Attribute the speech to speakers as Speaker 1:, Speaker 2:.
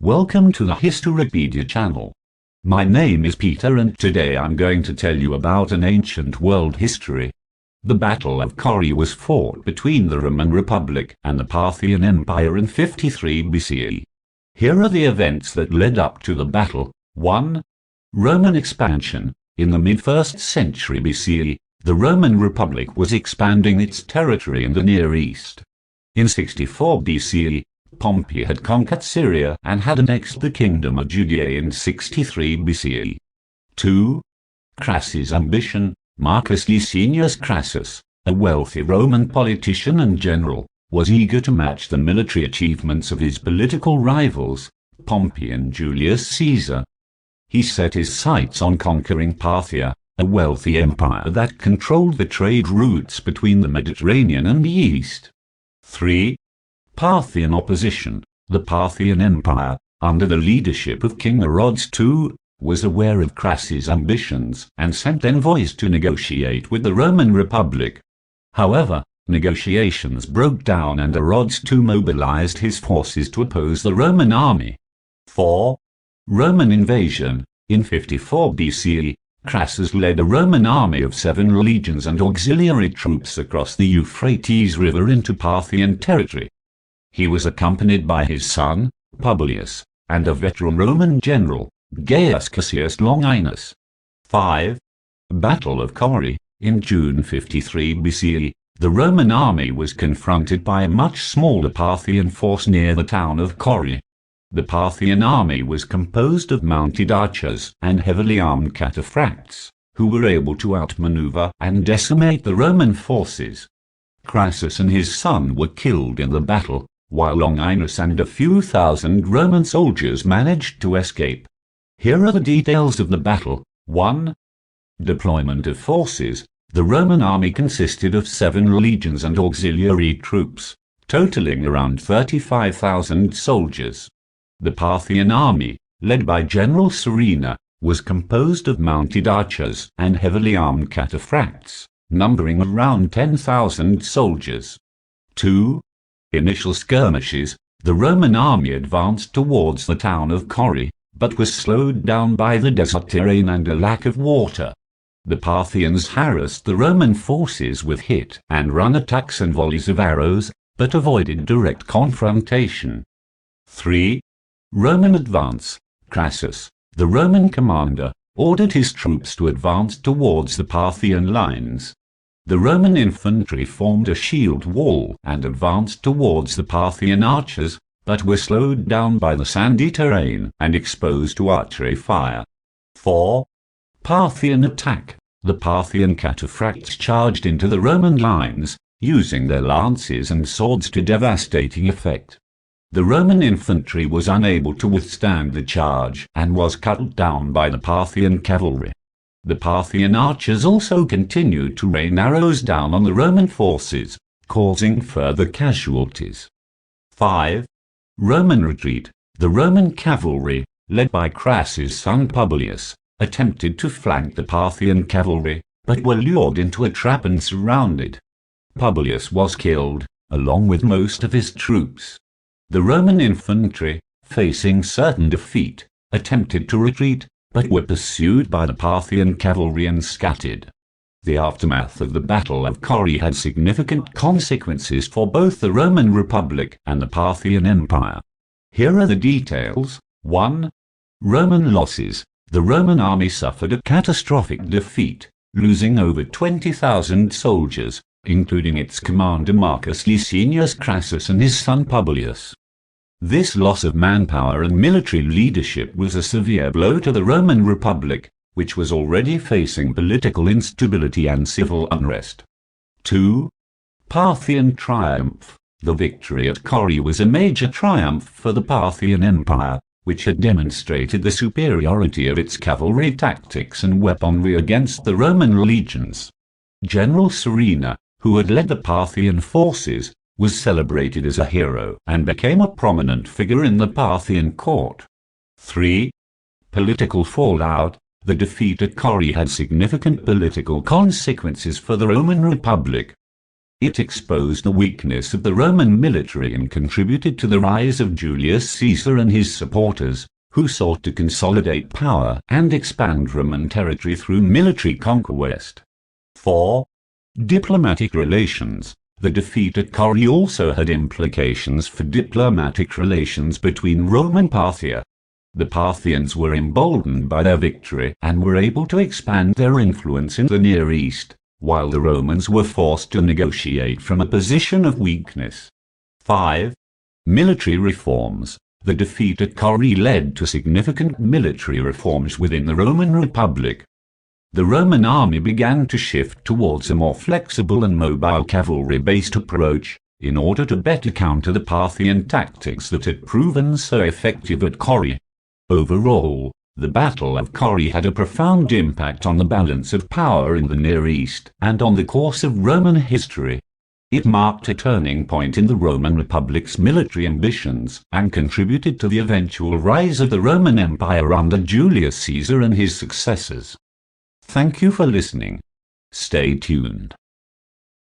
Speaker 1: Welcome to the Historypedia channel. My name is Peter and today I'm going to tell you about an ancient world history. The Battle of Carrhae was fought between the Roman Republic and the Parthian Empire in 53 BCE. Here are the events that led up to the battle. 1. Roman expansion. In the mid-1st century BCE, the Roman Republic was expanding its territory in the Near East. In 64 BCE, Pompey had conquered Syria and had annexed the Kingdom of Judaea in 63 BCE. 2. Crassus Ambition. Marcus Licinius Crassus, a wealthy Roman politician and general, was eager to match the military achievements of his political rivals, Pompey and Julius Caesar. He set his sights on conquering Parthia, a wealthy empire that controlled the trade routes between the Mediterranean and the East. 3. Parthian Opposition. The Parthian Empire, under the leadership of King Orodes II, was aware of Crassus' ambitions and sent envoys to negotiate with the Roman Republic. However, negotiations broke down and Orodes II mobilized his forces to oppose the Roman army. 4. Roman invasion. In 54 BCE, Crassus led a Roman army of 7 legions and auxiliary troops across the Euphrates River into Parthian territory. He was accompanied by his son, Publius, and a veteran Roman general, Gaius Cassius Longinus. 5. Battle of Carrhae. In June 53 BCE, the Roman army was confronted by a much smaller Parthian force near the town of Carrhae. The Parthian army was composed of mounted archers and heavily armed cataphracts, who were able to outmaneuver and decimate the Roman forces. Crassus and his son were killed in the battle, while Longinus and a few thousand Roman soldiers managed to escape. Here are the details of the battle. 1. Deployment of forces. The Roman army consisted of 7 legions and auxiliary troops, totaling around 35,000 soldiers. The Parthian army, led by General Syria, was composed of mounted archers and heavily armed cataphracts, numbering around 10,000 soldiers. 2. Initial skirmishes. The Roman army advanced towards the town of Carrhae, but was slowed down by the desert terrain and a lack of water. The Parthians harassed the Roman forces with hit-and-run attacks and volleys of arrows, but avoided direct confrontation. 3. Roman advance. Crassus, the Roman commander, ordered his troops to advance towards the Parthian lines. The Roman infantry formed a shield wall and advanced towards the Parthian archers, but were slowed down by the sandy terrain and exposed to archery fire. 4. Parthian attack. The Parthian cataphracts charged into the Roman lines, using their lances and swords to devastating effect. The Roman infantry was unable to withstand the charge and was cut down by the Parthian cavalry. The Parthian archers also continued to rain arrows down on the Roman forces, causing further casualties. 5. Roman retreat. The Roman cavalry, led by Crassus' son Publius, attempted to flank the Parthian cavalry, but were lured into a trap and surrounded. Publius was killed, along with most of his troops. The Roman infantry, facing certain defeat, attempted to retreat, but were pursued by the Parthian cavalry and scattered. The aftermath of the Battle of Carrhae had significant consequences for both the Roman Republic and the Parthian Empire. Here are the details. 1. Roman losses. The Roman army suffered a catastrophic defeat, losing over 20,000 soldiers, including its commander Marcus Licinius Crassus and his son Publius. This loss of manpower and military leadership was a severe blow to the Roman Republic, which was already facing political instability and civil unrest. 2. Parthian triumph. The victory at Carrhae was a major triumph for the Parthian Empire, which had demonstrated the superiority of its cavalry tactics and weaponry against the Roman legions. General Syria, who had led the Parthian forces, was celebrated as a hero and became a prominent figure in the Parthian court. 3. Political fallout. The defeat at Carrhae had significant political consequences for the Roman Republic. It exposed the weakness of the Roman military and contributed to the rise of Julius Caesar and his supporters, who sought to consolidate power and expand Roman territory through military conquest. 4. Diplomatic relations. The defeat at Carrhae also had implications for diplomatic relations between Rome and Parthia. The Parthians were emboldened by their victory and were able to expand their influence in the Near East, while the Romans were forced to negotiate from a position of weakness. 5. Military reforms. The defeat at Carrhae led to significant military reforms within the Roman Republic. The Roman army began to shift towards a more flexible and mobile cavalry-based approach, in order to better counter the Parthian tactics that had proven so effective at Carrhae. Overall, the Battle of Carrhae had a profound impact on the balance of power in the Near East and on the course of Roman history. It marked a turning point in the Roman Republic's military ambitions and contributed to the eventual rise of the Roman Empire under Julius Caesar and his successors. Thank you for listening. Stay tuned.